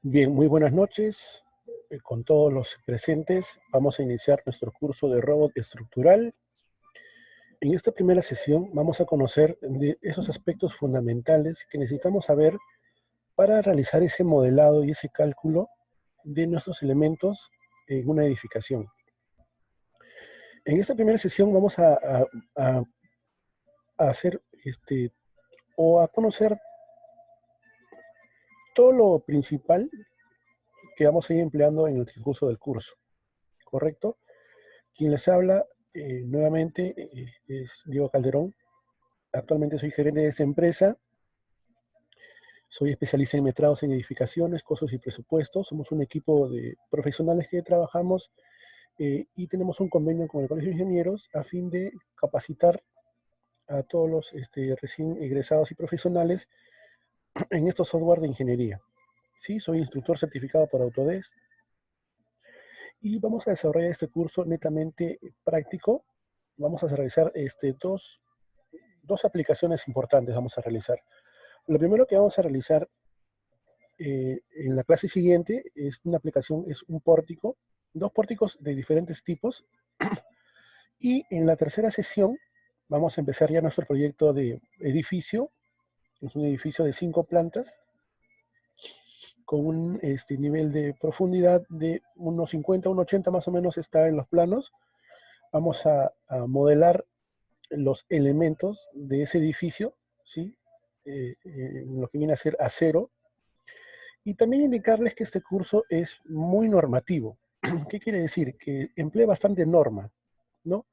Bien, muy buenas noches con todos los presentes. Vamos a iniciar nuestro curso de robot estructural. En esta primera sesión vamos a conocer de esos aspectos fundamentales que necesitamos saber para realizar ese modelado y ese cálculo de nuestros elementos en una edificación. En esta primera sesión vamos a hacer o a conocer todo lo principal que vamos a ir empleando en el transcurso del curso, ¿correcto? Quien les habla nuevamente es Diego Calderón. Actualmente soy gerente de esta empresa. Soy especialista en metrados en edificaciones, costos y presupuestos. Somos un equipo de profesionales que trabajamos y tenemos un convenio con el Colegio de Ingenieros a fin de capacitar a todos los recién egresados y profesionales en estos software de ingeniería. Sí, soy instructor certificado por Autodesk y vamos a desarrollar este curso netamente práctico. Vamos a realizar dos aplicaciones importantes vamos a realizar. Lo primero que vamos a realizar en la clase siguiente es una aplicación, es un pórtico, dos pórticos de diferentes tipos. Y en la tercera sesión vamos a empezar ya nuestro proyecto de edificio. Es un edificio de 5 plantas con un nivel de profundidad de unos 50, unos 80 más o menos está en los planos. Vamos a modelar los elementos de ese edificio, ¿sí? Lo que viene a ser acero. Y también indicarles que este curso es muy normativo. ¿Qué quiere decir? Que emplea bastante norma, ¿no?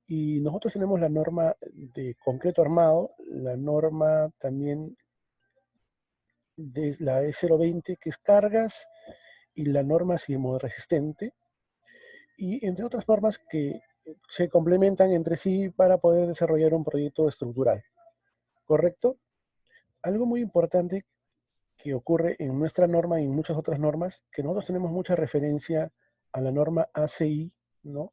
Y nosotros tenemos la norma de concreto armado, la norma también de la E020, que es cargas, y la norma sismoresistente, y entre otras normas que se complementan entre sí para poder desarrollar un proyecto estructural, ¿correcto? Algo muy importante que ocurre en nuestra norma y en muchas otras normas, que nosotros tenemos mucha referencia a la norma ACI, ¿no?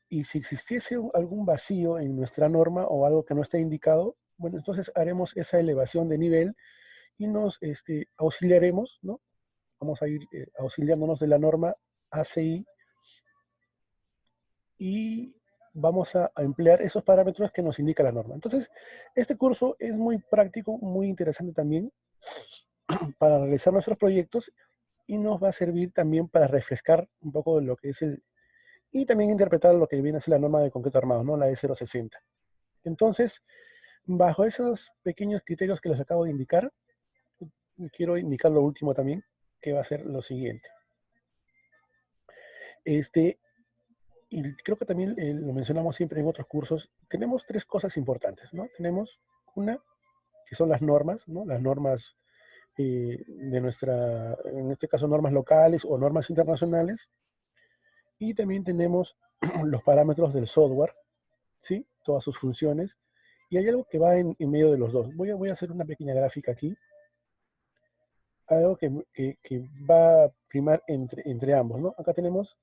Y si existiese algún vacío en nuestra norma o algo que no esté indicado, bueno, entonces haremos esa elevación de nivel y nos auxiliaremos, ¿no? Vamos a ir auxiliándonos de la norma ACI y vamos a emplear esos parámetros que nos indica la norma. Entonces, este curso es muy práctico, muy interesante también para realizar nuestros proyectos y nos va a servir también para refrescar un poco de lo que es y también interpretar lo que viene a ser la norma de concreto armado, ¿no? La E060. Entonces, bajo esos pequeños criterios que les acabo de indicar, quiero indicar lo último también, que va a ser lo siguiente. Y creo que también lo mencionamos siempre en otros cursos, tenemos tres cosas importantes, ¿no? Tenemos una, que son las normas, ¿no? Las normas de nuestra, en este caso, normas locales o normas internacionales. Y también tenemos los parámetros del software, ¿sí? Todas sus funciones. Y hay algo que va en medio de los dos. Voy a hacer una pequeña gráfica aquí. Algo que va a primar entre ambos, ¿no? Acá tenemos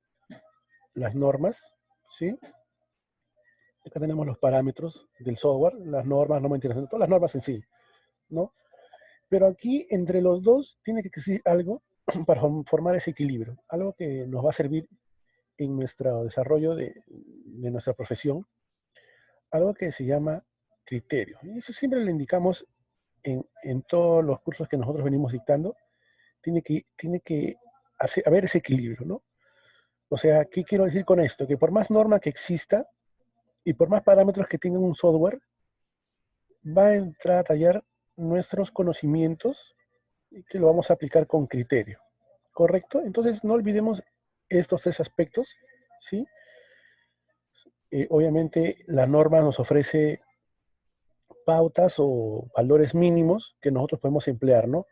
las normas, ¿sí? Acá tenemos los parámetros del software, las normas, normas internacionales, todas las normas en sí, ¿no? Pero aquí, entre los dos, tiene que existir algo para formar ese equilibrio. Algo que nos va a servir en nuestro desarrollo de nuestra profesión, algo que se llama criterio. Y eso siempre lo indicamos en todos los cursos que nosotros venimos dictando. Tiene que haber ese equilibrio, ¿no? O sea, ¿qué quiero decir con esto? Que por más norma que exista y por más parámetros que tenga un software, va a entrar a tallar nuestros conocimientos y que lo vamos a aplicar con criterio, ¿correcto? Entonces, no olvidemos estos tres aspectos, ¿sí? Obviamente, la norma nos ofrece pautas o valores mínimos que nosotros podemos emplear, ¿no?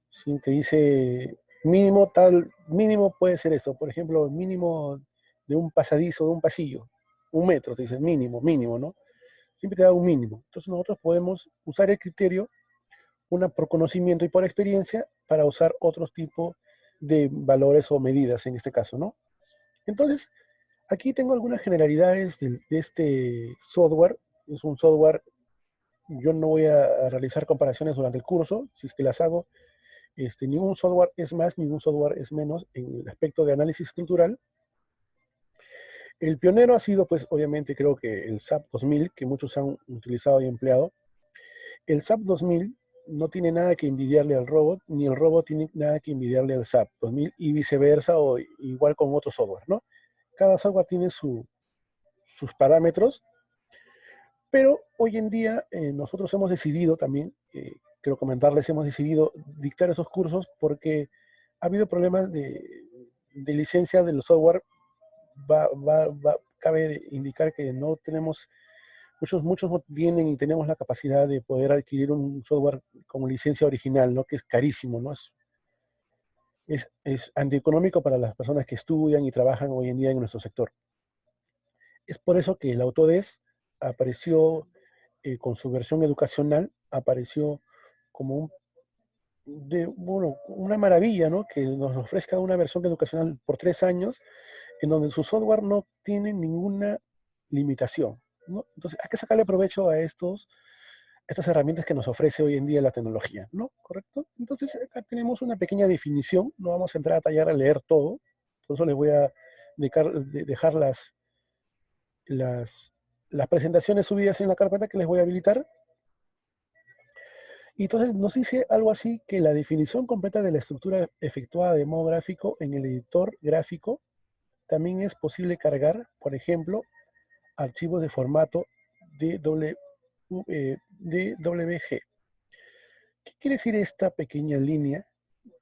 Si te dice mínimo tal, mínimo puede ser esto, por ejemplo, mínimo de un pasadizo, de un pasillo, 1 metro, te dice mínimo, mínimo, ¿no? Siempre te da un mínimo. Entonces nosotros podemos usar el criterio, una por conocimiento y por experiencia, para usar otros tipos de valores o medidas en este caso, ¿no? Entonces, aquí tengo algunas generalidades de este software. Es un software, yo no voy a realizar comparaciones durante el curso, si es que las hago, Ningún software es más, ningún software es menos en el aspecto de análisis estructural. El pionero ha sido, pues, obviamente, creo que el SAP 2000, que muchos han utilizado y empleado. El SAP 2000 no tiene nada que envidiarle al robot, ni el robot tiene nada que envidiarle al SAP 2000, y viceversa, o igual con otro software, ¿no? Cada software tiene sus parámetros, pero hoy en día nosotros hemos decidido también, quiero comentarles, hemos decidido dictar esos cursos porque ha habido problemas de licencia del software. Cabe indicar que no tenemos, muchos no tienen y tenemos la capacidad de poder adquirir un software con licencia original, ¿no? Que es carísimo, ¿no? Es antieconómico para las personas que estudian y trabajan hoy en día en nuestro sector. Es por eso que el Autodesk apareció con su versión educacional, apareció como bueno, una maravilla, ¿no? Que nos ofrezca una versión educacional por 3 años, en donde su software no tiene ninguna limitación, ¿no? Entonces, hay que sacarle provecho a estas herramientas que nos ofrece hoy en día la tecnología, ¿no? ¿Correcto? Entonces, acá tenemos una pequeña definición, no vamos a entrar a tallar a leer todo, por eso les voy a dejar las, las presentaciones subidas en la carpeta que les voy a habilitar. Y entonces nos dice algo así que la definición completa de la estructura efectuada de modo gráfico en el editor gráfico también es posible cargar, por ejemplo, archivos de formato DWG. ¿Qué quiere decir esta pequeña línea?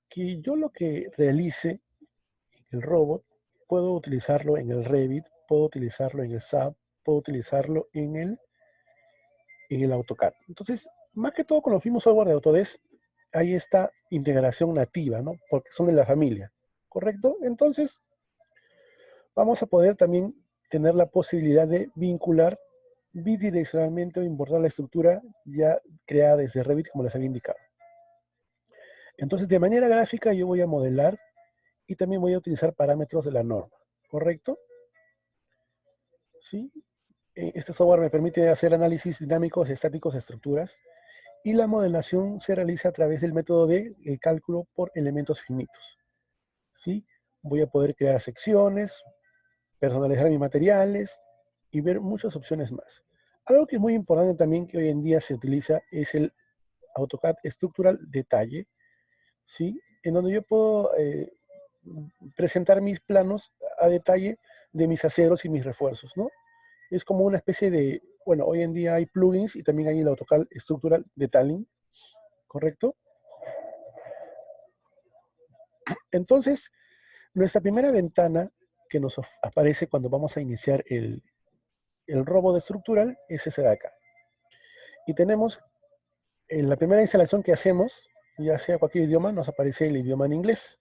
Que yo lo que realice en el robot, puedo utilizarlo en el Revit, puedo utilizarlo en el SAP, puedo utilizarlo en el AutoCAD. Entonces, más que todo con los mismos software de Autodesk, hay esta integración nativa, ¿no? Porque son de la familia, ¿correcto? Entonces, vamos a poder también tener la posibilidad de vincular bidireccionalmente o importar la estructura ya creada desde Revit, como les había indicado. Entonces, de manera gráfica, yo voy a modelar y también voy a utilizar parámetros de la norma, ¿correcto? ¿Sí? Este software me permite hacer análisis dinámicos, estáticos de estructuras, y la modelación se realiza a través del método de cálculo por elementos finitos. ¿Sí? Voy a poder crear secciones, personalizar mis materiales y ver muchas opciones más. Algo que es muy importante también que hoy en día se utiliza es el AutoCAD Structural Detalle, ¿sí? En donde yo puedo presentar mis planos a detalle de mis aceros y mis refuerzos, ¿no? Es como una especie de, bueno, hoy en día hay plugins y también hay el AutoCAD Structural Detailing, ¿correcto? Entonces, nuestra primera ventana que nos aparece cuando vamos a iniciar el robot estructural es ese de acá. Y tenemos, en la primera instalación que hacemos, ya sea cualquier idioma, nos aparece el idioma en inglés.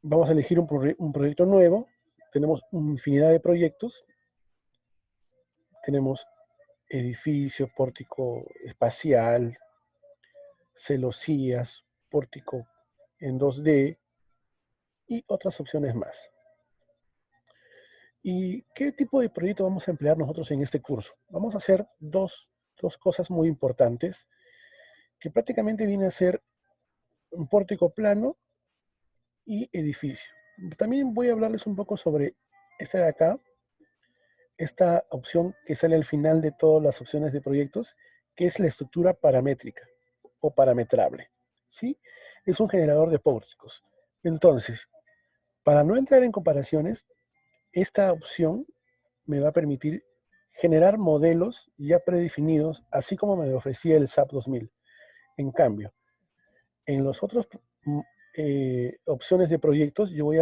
Vamos a elegir un proyecto nuevo. Tenemos una infinidad de proyectos. Tenemos edificio, pórtico espacial, celosías, pórtico en 2D y otras opciones más. ¿Y qué tipo de proyecto vamos a emplear nosotros en este curso? Vamos a hacer dos cosas muy importantes, que prácticamente viene a ser un pórtico plano y edificio. También voy a hablarles un poco sobre esta de acá, esta opción que sale al final de todas las opciones de proyectos, que es la estructura paramétrica o parametrable, ¿sí? Es un generador de pórticos. Entonces, para no entrar en comparaciones, esta opción me va a permitir generar modelos ya predefinidos, así como me ofrecía el SAP 2000. En cambio, en los otros opciones de proyectos, yo voy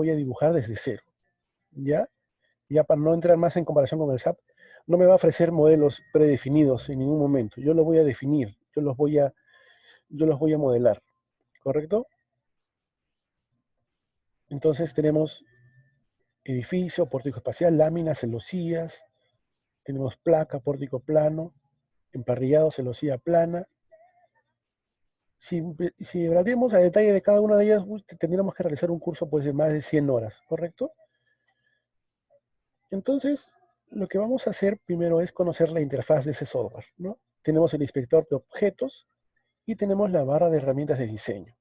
a dibujar desde cero, ¿ya? Ya para no entrar más en comparación con el SAP, no me va a ofrecer modelos predefinidos en ningún momento. Yo los voy a definir, yo los voy a modelar, ¿correcto? Entonces tenemos edificio, pórtico espacial, láminas, celosías, tenemos placa, pórtico plano, emparrillado, celosía plana. Si hablaremos a detalle de cada una de ellas, tendríamos que realizar un curso pues, de más de 100 horas, ¿correcto? Entonces, lo que vamos a hacer primero es conocer la interfaz de ese software, ¿no? Tenemos el inspector de objetos, y tenemos la barra de herramientas de diseño.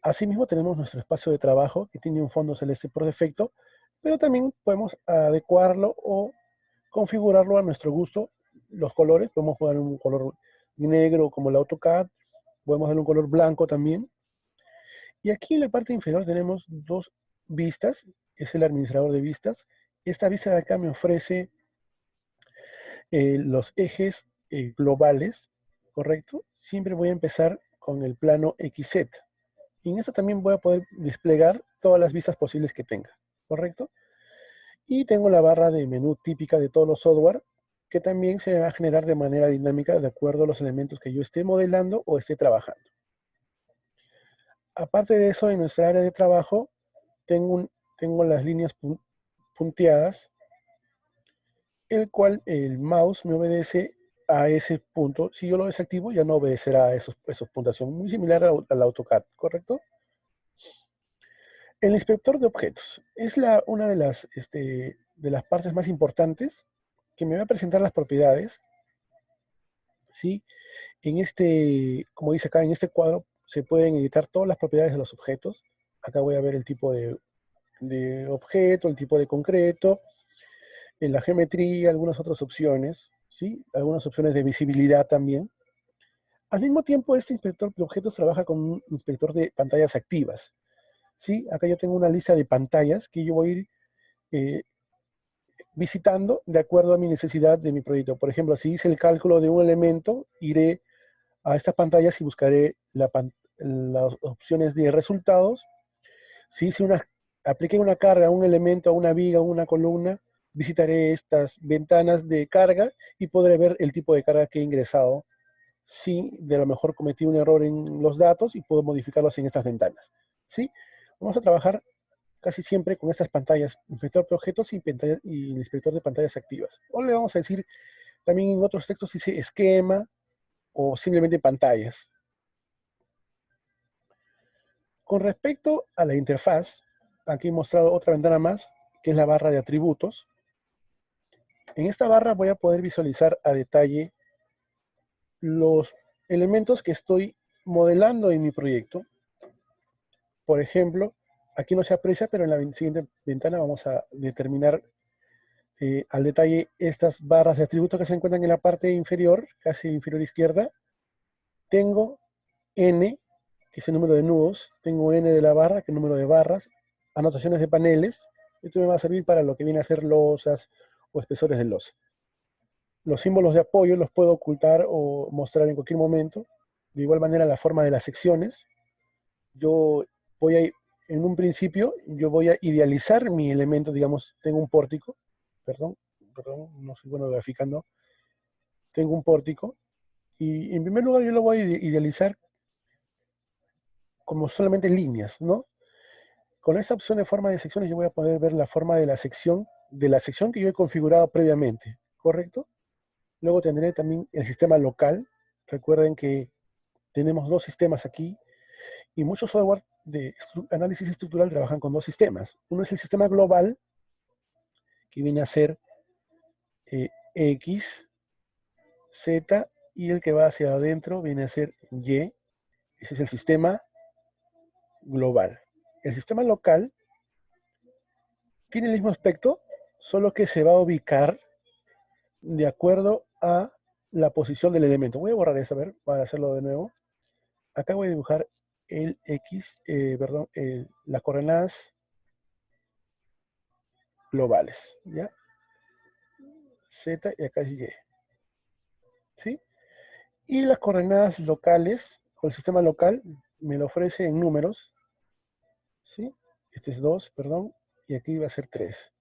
Asimismo tenemos nuestro espacio de trabajo que tiene un fondo celeste por defecto, pero también podemos adecuarlo o configurarlo a nuestro gusto. Los colores, podemos jugar un color negro como el AutoCAD, podemos darle un color blanco también. Y aquí en la parte inferior tenemos dos vistas, es el administrador de vistas. Esta vista de acá me ofrece los ejes globales, ¿correcto? Siempre voy a empezar con el plano XZ. Y en esto también voy a poder desplegar todas las vistas posibles que tenga, ¿correcto? Y tengo la barra de menú típica de todos los software, que también se va a generar de manera dinámica de acuerdo a los elementos que yo esté modelando o esté trabajando. Aparte de eso, en nuestra área de trabajo, tengo las líneas punteadas, el cual el mouse me obedece a ese punto. Si yo lo desactivo, ya no obedecerá a esos puntuación, muy similar al AutoCAD, ¿correcto? El inspector de objetos es una de las partes más importantes que me va a presentar las propiedades, ¿sí? Como dice acá, en este cuadro se pueden editar todas las propiedades de los objetos. Acá voy a ver el tipo de objeto, el tipo de concreto, en la geometría, algunas otras opciones, ¿sí? Algunas opciones de visibilidad también. Al mismo tiempo, este inspector de objetos trabaja con un inspector de pantallas activas, ¿sí? Acá yo tengo una lista de pantallas que yo voy a ir eh, visitando de acuerdo a mi necesidad de mi proyecto. Por ejemplo, si hice el cálculo de un elemento, iré a estas pantallas y buscaré las opciones de resultados. Si apliqué una carga a un elemento, a una viga, a una columna, visitaré estas ventanas de carga y podré ver el tipo de carga que he ingresado. Si de lo mejor cometí un error en los datos y puedo modificarlos en estas ventanas. ¿Sí? Vamos a trabajar casi siempre con estas pantallas, inspector de objetos y inspector de pantallas activas. O le vamos a decir, también en otros textos dice esquema o simplemente pantallas. Con respecto a la interfaz, aquí he mostrado otra ventana más, que es la barra de atributos. En esta barra voy a poder visualizar a detalle los elementos que estoy modelando en mi proyecto. Por ejemplo, aquí no se aprecia, pero en la siguiente ventana vamos a determinar al detalle estas barras de atributos que se encuentran en la parte inferior, casi inferior izquierda. Tengo N, que es el número de nudos, tengo N de la barra, que es el número de barras, anotaciones de paneles. Esto me va a servir para lo que viene a ser losas o espesores de losa. Los símbolos de apoyo los puedo ocultar o mostrar en cualquier momento. De igual manera, la forma de las secciones. Yo voy a, en un principio, yo voy a idealizar mi elemento, digamos, tengo un pórtico, perdón, no soy bueno graficando, tengo un pórtico, y en primer lugar yo lo voy a idealizar como solamente líneas, ¿no? Con esta opción de forma de secciones yo voy a poder ver la forma de la sección que yo he configurado previamente, ¿correcto? Luego tendré también el sistema local. Recuerden que tenemos dos sistemas aquí y muchos software de análisis estructural trabajan con dos sistemas. Uno es el sistema global, que viene a ser X, Z, y el que va hacia adentro viene a ser Y. Ese es el sistema global. El sistema local tiene el mismo aspecto, solo que se va a ubicar de acuerdo a la posición del elemento. Voy a borrar eso, a ver, para hacerlo de nuevo. Acá voy a dibujar el X, las coordenadas globales, ¿ya? Z y acá es Y, ¿sí? Y las coordenadas locales, o el sistema local, me lo ofrece en números, ¿sí? Este es 2, perdón, y aquí va a ser 3.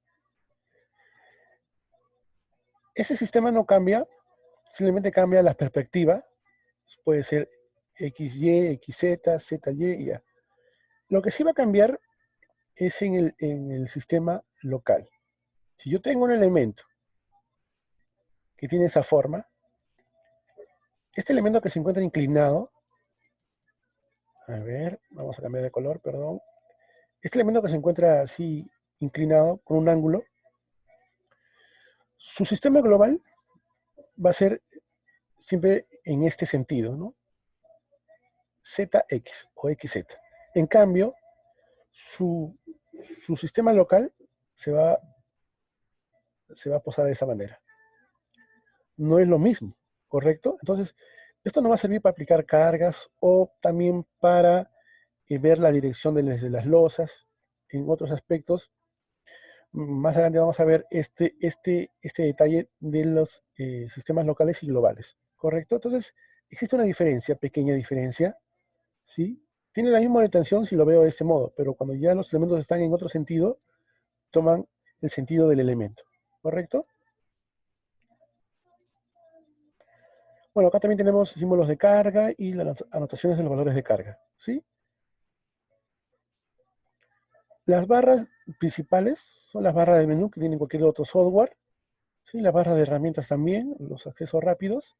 Ese sistema no cambia, simplemente cambia la perspectiva. Puede ser XY, XZ, ZY y ya. Lo que sí va a cambiar es en el sistema local. Si yo tengo un elemento que tiene esa forma, este elemento que se encuentra inclinado, a ver, vamos a cambiar de color, perdón. Este elemento que se encuentra así inclinado con un ángulo, su sistema global va a ser siempre en este sentido, ¿no? ZX o XZ. En cambio, su sistema local se va a posar de esa manera. No es lo mismo, ¿correcto? Entonces, esto nos va a servir para aplicar cargas o también para ver la dirección de las losas. En otros aspectos, más adelante vamos a ver este detalle de los sistemas locales y globales, ¿correcto? Entonces, existe una diferencia, pequeña diferencia, ¿sí? Tiene la misma orientación si lo veo de este modo, pero cuando ya los elementos están en otro sentido, toman el sentido del elemento, ¿correcto? Bueno, acá también tenemos símbolos de carga y las anotaciones de los valores de carga, ¿sí? Las barras principales son las barras de menú que tienen cualquier otro software, ¿sí? Las barras de herramientas también, los accesos rápidos,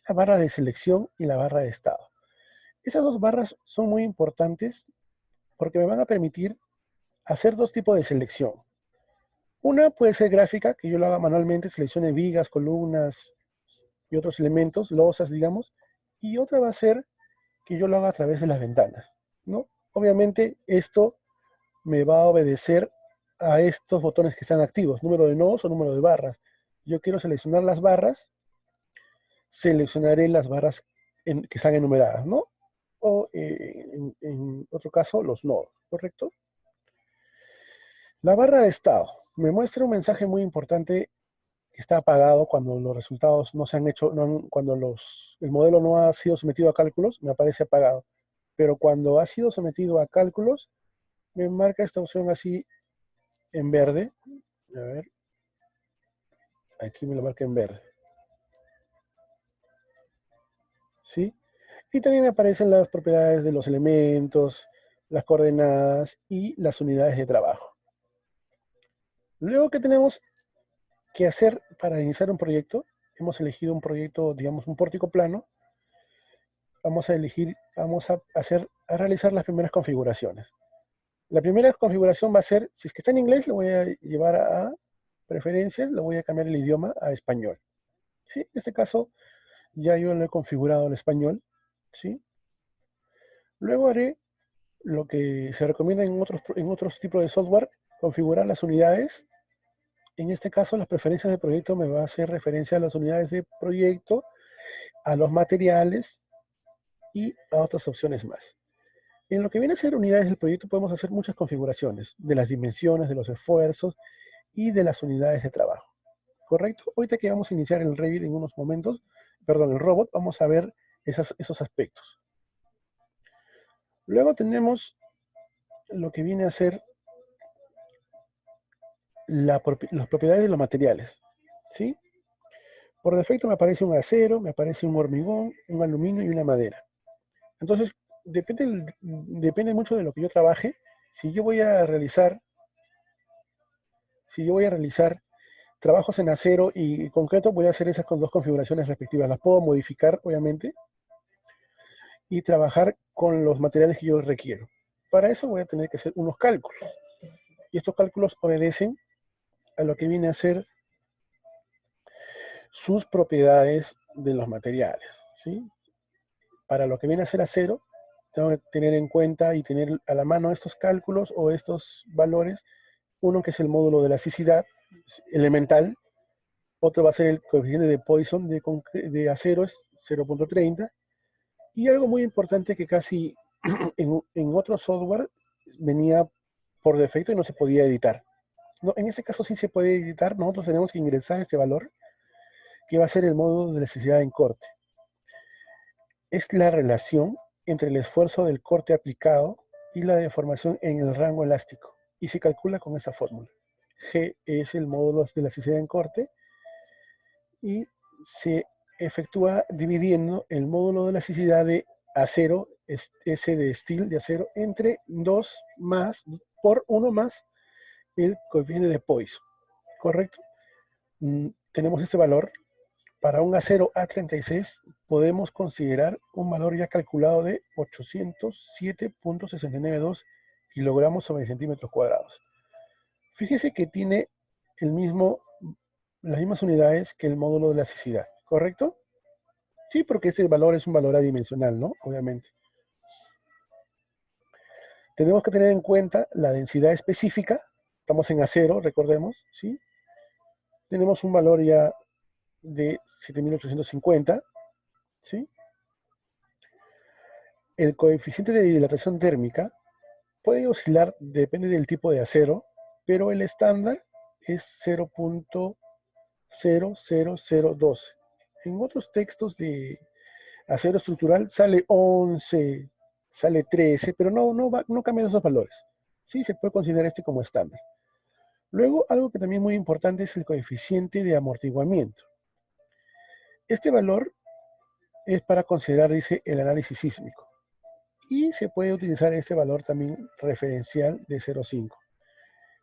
la barra de selección y la barra de estado. Esas dos barras son muy importantes porque me van a permitir hacer dos tipos de selección. Una puede ser gráfica, que yo lo haga manualmente, seleccione vigas, columnas y otros elementos, losas, digamos, y otra va a ser que yo lo haga a través de las ventanas, ¿no? Obviamente esto me va a obedecer a estos botones que están activos, número de nodos o número de barras. Yo quiero seleccionar las barras, seleccionaré las barras que están enumeradas, ¿no? O en otro caso, los nodos, ¿correcto? La barra de estado me muestra un mensaje muy importante que está apagado cuando los resultados no se han hecho, cuando el modelo no ha sido sometido a cálculos, me aparece apagado. Pero cuando ha sido sometido a cálculos, me marca esta opción así en verde. A ver, aquí me lo marca en verde. ¿Sí? Y también me aparecen las propiedades de los elementos, las coordenadas y las unidades de trabajo. Luego, ¿qué tenemos que hacer para iniciar un proyecto? Hemos elegido un proyecto, digamos, un pórtico plano. Vamos a realizar las primeras configuraciones. La primera configuración va a ser, si es que está en inglés, lo voy a llevar a preferencias, lo voy a cambiar el idioma a español. ¿Sí? En este caso, ya yo lo he configurado en español. ¿Sí? Luego haré lo que se recomienda en otros tipos de software, configurar las unidades. En este caso, las preferencias de proyecto me va a hacer referencia a las unidades de proyecto, a los materiales y a otras opciones más. En lo que viene a ser unidades del proyecto podemos hacer muchas configuraciones de las dimensiones, de los esfuerzos y de las unidades de trabajo. ¿Correcto? Ahorita que vamos a iniciar el Revit en unos momentos, perdón, el robot, vamos a ver esos aspectos. Luego tenemos lo que viene a ser las propiedades de los materiales. ¿Sí? Por defecto me aparece un acero, me aparece un hormigón, un aluminio y una madera. Entonces, depende mucho de lo que yo trabaje. Si yo voy a realizar trabajos en acero y concreto, voy a hacer esas con dos configuraciones respectivas. Las puedo modificar, obviamente, y trabajar con los materiales que yo requiero. Para eso voy a tener que hacer unos cálculos. Y estos cálculos obedecen a lo que viene a ser sus propiedades de los materiales, ¿sí? Para lo que viene a ser acero, tengo que tener en cuenta y tener a la mano estos cálculos o estos valores. Uno que es el módulo de elasticidad elemental, otro va a ser el coeficiente de Poisson de acero, es 0.30, y algo muy importante que casi en otro software venía por defecto y no se podía editar. No, en este caso sí se puede editar, nosotros tenemos que ingresar este valor, que va a ser el módulo de elasticidad en corte. Es la relación entre el esfuerzo del corte aplicado y la deformación en el rango elástico, y se calcula con esta fórmula. G es el módulo de elasticidad en corte, y se efectúa dividiendo el módulo de elasticidad de acero, S de steel, de acero, entre 2 más, por 1 más el coeficiente de Poisson, ¿correcto? Tenemos este valor. Para un acero A36 podemos considerar un valor ya calculado de 807.692 kilogramos sobre centímetros cuadrados. Fíjese que tiene las mismas unidades que el módulo de elasticidad, ¿correcto? Sí, porque este valor es un valor adimensional, ¿no? Obviamente. Tenemos que tener en cuenta la densidad específica. Estamos en acero, recordemos, ¿sí? Tenemos un valor ya de 7850, ¿sí? El coeficiente de dilatación térmica puede oscilar, depende del tipo de acero, pero el estándar es 0.00012. En otros textos de acero estructural sale 11, sale 13, pero no cambian esos valores. Sí, se puede considerar este como estándar. Luego, algo que también es muy importante es el coeficiente de amortiguamiento. Este valor es para considerar, dice, el análisis sísmico. Y se puede utilizar este valor también referencial de 0.5.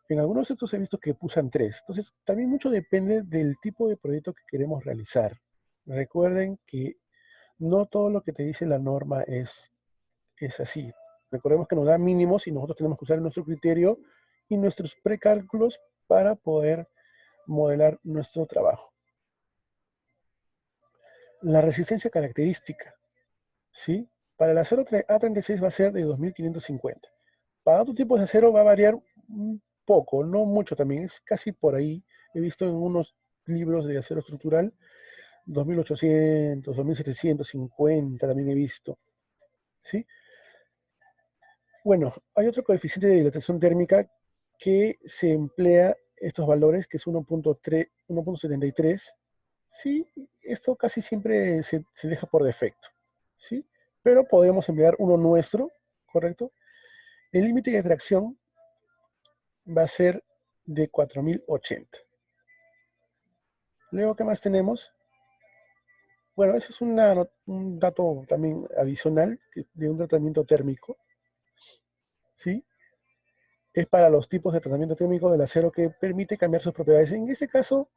En algunos textos he visto que usan 3. Entonces, también mucho depende del tipo de proyecto que queremos realizar. Recuerden que no todo lo que te dice la norma es así. Recordemos que nos da mínimos y nosotros tenemos que usar nuestro criterio y nuestros precálculos para poder modelar nuestro trabajo. La resistencia característica, ¿sí? Para el acero A36 va a ser de 2550. Para otros tipos de acero va a variar un poco, no mucho también, es casi por ahí. He visto en unos libros de acero estructural 2800, 2750 también he visto, ¿sí? Bueno, hay otro coeficiente de dilatación térmica que se emplea estos valores, que es 1.3, 1.73. Sí, esto casi siempre se deja por defecto, ¿sí? Pero podemos emplear uno nuestro, ¿correcto? El límite de tracción va a ser de 4080. Luego, ¿qué más tenemos? Bueno, eso es un dato también adicional de un tratamiento térmico, ¿sí? Es para los tipos de tratamiento térmico del acero que permite cambiar sus propiedades. En este caso,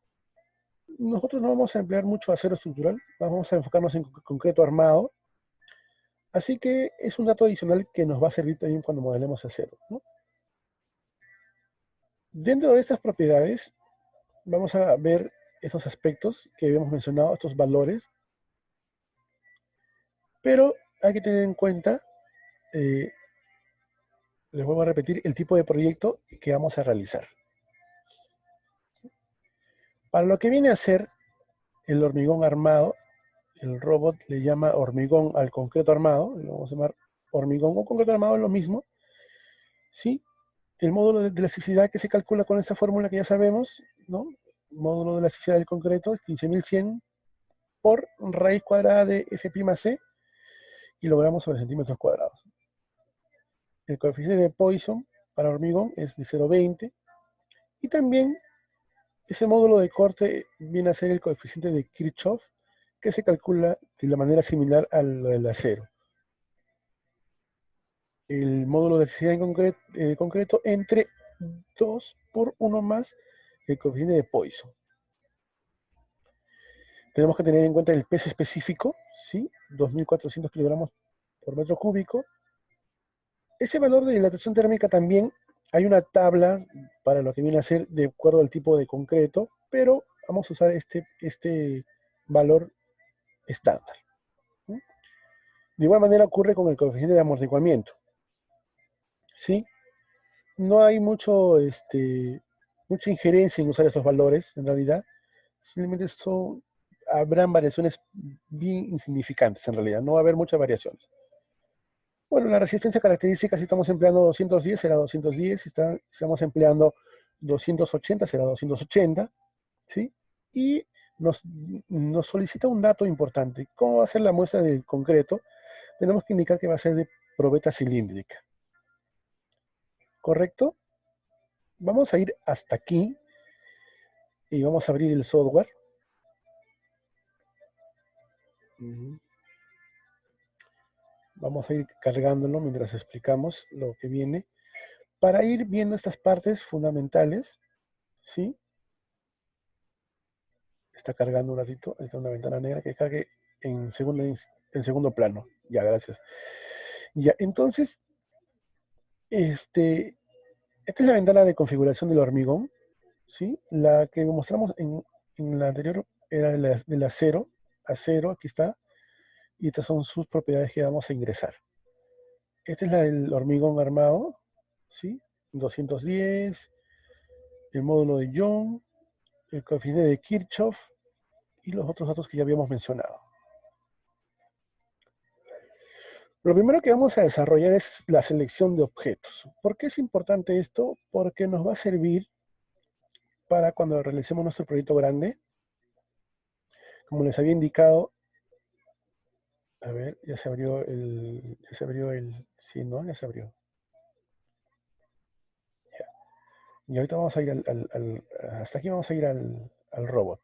nosotros no vamos a emplear mucho acero estructural, vamos a enfocarnos en concreto armado, así que es un dato adicional que nos va a servir también cuando modelemos acero, ¿no? Dentro de estas propiedades, vamos a ver esos aspectos que habíamos mencionado, estos valores, pero hay que tener en cuenta, eh, les vuelvo a repetir, el tipo de proyecto que vamos a realizar. Para lo que viene a ser el hormigón armado, el robot le llama hormigón al concreto armado, lo vamos a llamar hormigón o concreto armado, es lo mismo, ¿sí? El módulo de elasticidad que se calcula con esta fórmula que ya sabemos, ¿no? El módulo de elasticidad del concreto es 15.100 por raíz cuadrada de F'C kilogramos sobre centímetros cuadrados. El coeficiente de Poisson para hormigón es de 0.20 y también ese módulo de corte viene a ser el coeficiente de Kirchhoff que se calcula de la manera similar al del acero. El módulo de elasticidad en concreto entre 2 por 1 más el coeficiente de Poisson. Tenemos que tener en cuenta el peso específico, ¿sí? 2.400 kilogramos por metro cúbico. Ese valor de dilatación térmica también hay una tabla para lo que viene a ser de acuerdo al tipo de concreto, pero vamos a usar este valor estándar, ¿sí? De igual manera ocurre con el coeficiente de amortiguamiento, ¿sí? No hay mucha injerencia en usar estos valores, en realidad. Simplemente habrán variaciones bien insignificantes, en realidad. No va a haber muchas variaciones. Bueno, la resistencia característica, si estamos empleando 210, será 210. Si estamos empleando 280, será 280, ¿sí? Y nos solicita un dato importante. ¿Cómo va a ser la muestra del concreto? Tenemos que indicar que va a ser de probeta cilíndrica. ¿Correcto? Vamos a ir hasta aquí y vamos a abrir el software. Vamos a ir cargándolo mientras explicamos lo que viene. Para ir viendo estas partes fundamentales, ¿sí? Está cargando un ratito. Está una ventana negra que cargue en segundo plano. Ya, gracias. Ya, entonces, esta es la ventana de configuración del hormigón, ¿sí? La que mostramos en la anterior era del acero, aquí está, y estas son sus propiedades que vamos a ingresar. Esta es la del hormigón armado, ¿sí? 210, el módulo de Young, el coeficiente de Kirchhoff y los otros datos que ya habíamos mencionado. Lo primero que vamos a desarrollar es la selección de objetos. ¿Por qué es importante esto? Porque nos va a servir para cuando realicemos nuestro proyecto grande. Como les había indicado, a ver, ya se abrió sí, ¿no? Ya se abrió. Ya. Y ahorita vamos a ir hasta aquí vamos a ir al robot.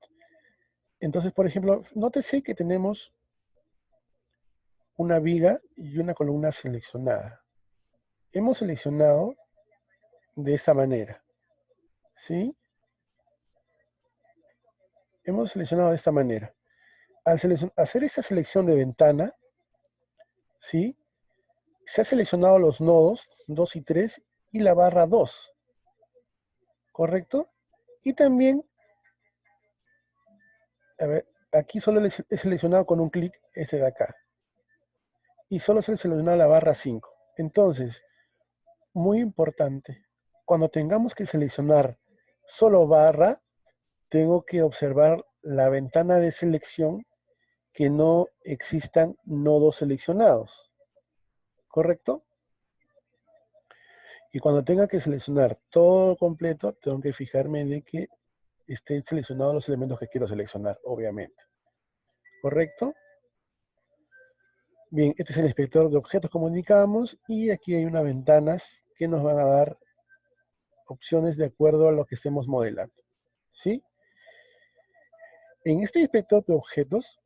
Entonces, por ejemplo, nótese que tenemos una viga y una columna seleccionada. Hemos seleccionado de esta manera, ¿sí? Hemos seleccionado de esta manera. Al hacer esta selección de ventana, ¿sí? Se ha seleccionado los nodos 2 y 3 y la barra 2, ¿correcto? Y también, a ver, aquí solo he seleccionado con un clic este de acá. Y solo se ha seleccionado la barra 5. Entonces, muy importante, cuando tengamos que seleccionar solo barra, tengo que observar la ventana de selección que no existan nodos seleccionados, ¿correcto? Y cuando tenga que seleccionar todo completo, tengo que fijarme de que estén seleccionados los elementos que quiero seleccionar, obviamente. ¿Correcto? Bien, este es el inspector de objetos, como indicamos, y aquí hay unas ventanas que nos van a dar opciones de acuerdo a lo que estemos modelando. ¿Sí? En este inspector de objetos,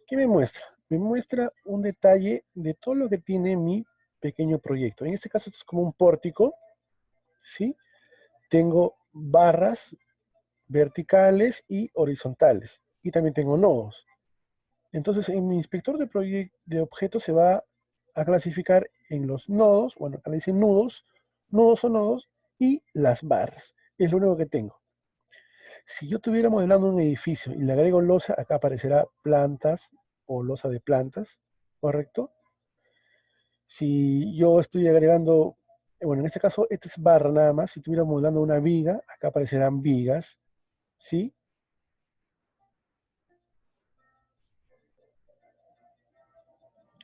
¿qué me muestra? Me muestra un detalle de todo lo que tiene mi pequeño proyecto. En este caso, esto es como un pórtico, ¿sí? Tengo barras verticales y horizontales. Y también tengo nodos. Entonces, en mi inspector de objetos se va a clasificar en los nodos, bueno, acá le dicen nudos, nodos o nodos, y las barras. Es lo único que tengo. Si yo estuviera modelando un edificio y le agrego losa, acá aparecerá plantas o losa de plantas, ¿correcto? Si yo estoy agregando, bueno, en este caso, esta es barra nada más. Si estuviera modelando una viga, acá aparecerán vigas, ¿sí?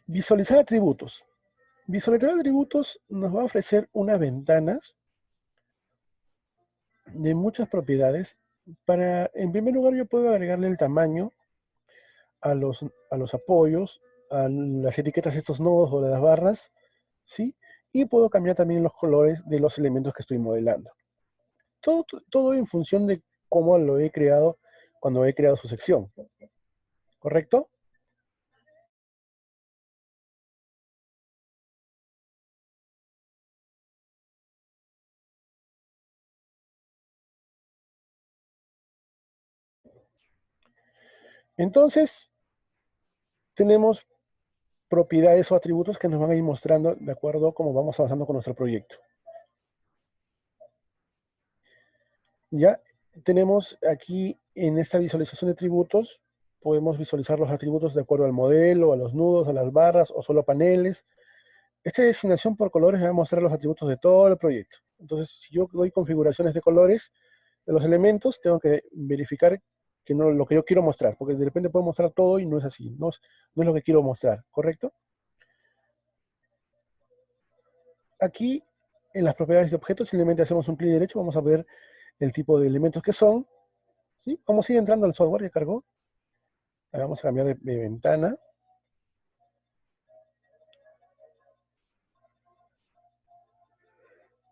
Visualizar atributos. Visualizar atributos nos va a ofrecer unas ventanas de muchas propiedades. En primer lugar, yo puedo agregarle el tamaño a los apoyos, a las etiquetas de estos nodos o de las barras, ¿sí? Y puedo cambiar también los colores de los elementos que estoy modelando. Todo en función de cómo lo he creado cuando he creado su sección. ¿Correcto? Entonces, tenemos propiedades o atributos que nos van a ir mostrando de acuerdo a cómo vamos avanzando con nuestro proyecto. Ya tenemos aquí en esta visualización de atributos, podemos visualizar los atributos de acuerdo al modelo, a los nudos, a las barras o solo paneles. Esta designación por colores me va a mostrar los atributos de todo el proyecto. Entonces, si yo doy configuraciones de colores de los elementos, tengo que verificar que no lo que yo quiero mostrar, porque de repente puedo mostrar todo y no es así, no es lo que quiero mostrar, ¿correcto? Aquí, en las propiedades de objetos, simplemente hacemos un clic derecho, vamos a ver el tipo de elementos que son, ¿sí? Vamos a ir entrando al software, ya cargó. Vamos a cambiar de ventana.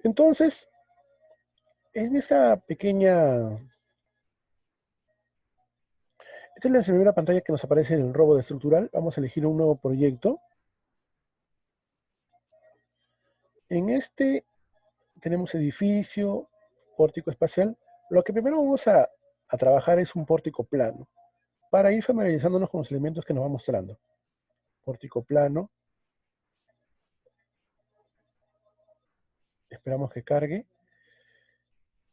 Entonces, en esta esta es la primera pantalla que nos aparece en el robot estructural. Vamos a elegir un nuevo proyecto. En este tenemos edificio, pórtico espacial. Lo que primero vamos a trabajar es un pórtico plano, para ir familiarizándonos con los elementos que nos va mostrando. Pórtico plano. Esperamos que cargue.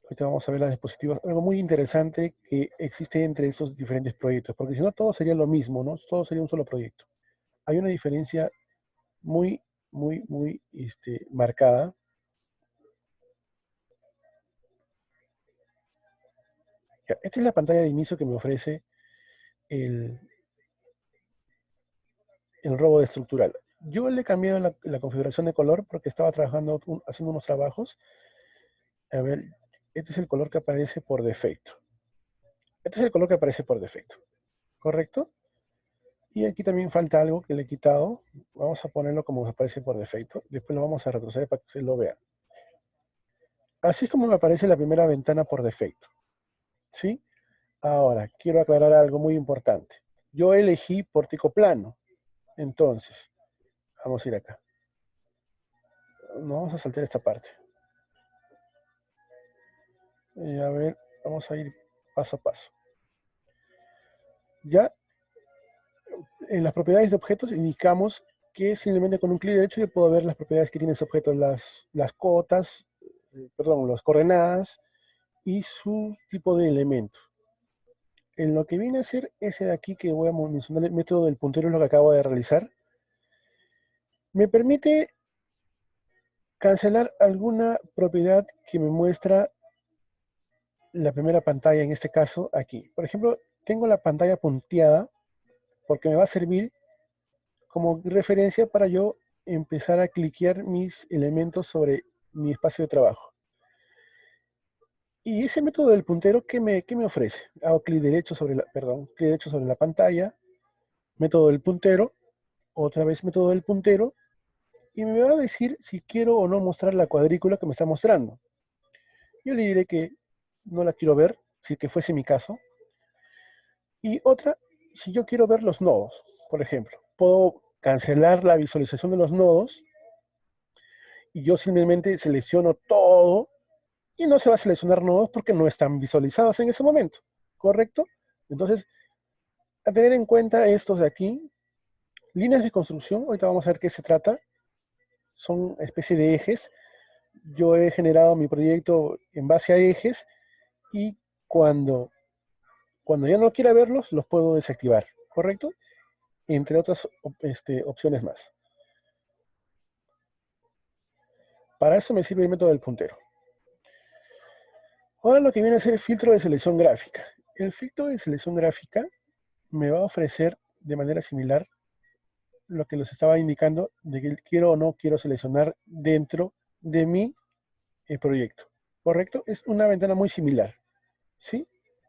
Ahorita vamos a ver las dispositivos. Algo muy interesante que existe entre estos diferentes proyectos, porque si no todo sería lo mismo, ¿no? Todo sería un solo proyecto. Hay una diferencia muy, muy marcada. Ya, esta es la pantalla de inicio que me ofrece el, el robo de estructural. Yo le cambié la configuración de color porque estaba trabajando, haciendo unos trabajos. A ver, este es el color que aparece por defecto. Este es el color que aparece por defecto, ¿correcto? Y aquí también falta algo que le he quitado. Vamos a ponerlo como aparece por defecto. Después lo vamos a retroceder para que ustedes lo vean. Así es como me aparece la primera ventana por defecto, ¿sí? Ahora, quiero aclarar algo muy importante. Yo elegí pórtico plano. Entonces, vamos a ir acá. No vamos a saltar esta parte. A ver, vamos a ir paso a paso. Ya en las propiedades de objetos indicamos que simplemente con un clic derecho yo puedo ver las propiedades que tiene ese objeto, las cotas, perdón, las coordenadas y su tipo de elemento. En lo que viene a ser ese de aquí que voy a mencionar, el método del puntero, es lo que acabo de realizar, me permite cancelar alguna propiedad que me muestra la primera pantalla, en este caso aquí. Por ejemplo, tengo la pantalla punteada porque me va a servir como referencia para yo empezar a cliquear mis elementos sobre mi espacio de trabajo. Y ese método del puntero, ¿qué me ofrece? Hago clic derecho sobre clic derecho sobre la pantalla, método del puntero, otra vez método del puntero, y me va a decir si quiero o no mostrar la cuadrícula que me está mostrando. Yo le diré que no la quiero ver, si que fuese mi caso. Y otra, si yo quiero ver los nodos, por ejemplo, puedo cancelar la visualización de los nodos y yo simplemente selecciono todo y no se va a seleccionar nodos porque no están visualizados en ese momento, ¿correcto? Entonces, a tener en cuenta estos de aquí, líneas de construcción, ahorita vamos a ver qué se trata, son especie de ejes. Yo he generado mi proyecto en base a ejes y cuando ya no quiera verlos, los puedo desactivar, ¿correcto? Entre otras opciones más. Para eso me sirve el método del puntero. Ahora lo que viene a ser el filtro de selección gráfica. El filtro de selección gráfica me va a ofrecer de manera similar lo que les estaba indicando de que quiero o no quiero seleccionar dentro de mi proyecto. ¿Correcto? Es una ventana muy similar. ¿Sí?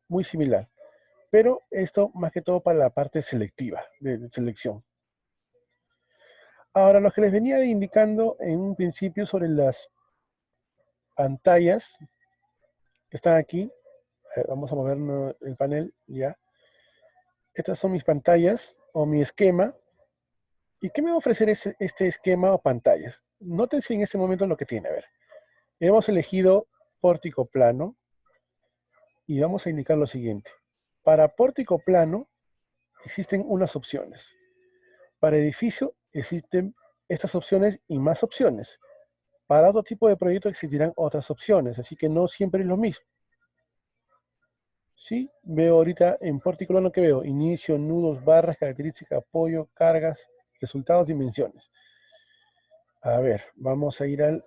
Muy similar. Pero esto más que todo para la parte selectiva, de selección. Ahora, lo que les venía indicando en un principio sobre las pantallas que están aquí, vamos a mover el panel, ya. Estas son mis pantallas o mi esquema. ¿Y qué me va a ofrecer este esquema o pantallas? Nótense en este momento lo que tiene. A ver, hemos elegido pórtico plano y vamos a indicar lo siguiente. Para pórtico plano existen unas opciones. Para edificio existen estas opciones y más opciones. Para otro tipo de proyecto existirán otras opciones, así que no siempre es lo mismo. ¿Sí? Veo ahorita en pórtico plano que veo inicio, nudos, barras, características, apoyo, cargas, resultados, dimensiones. A ver, vamos a ir a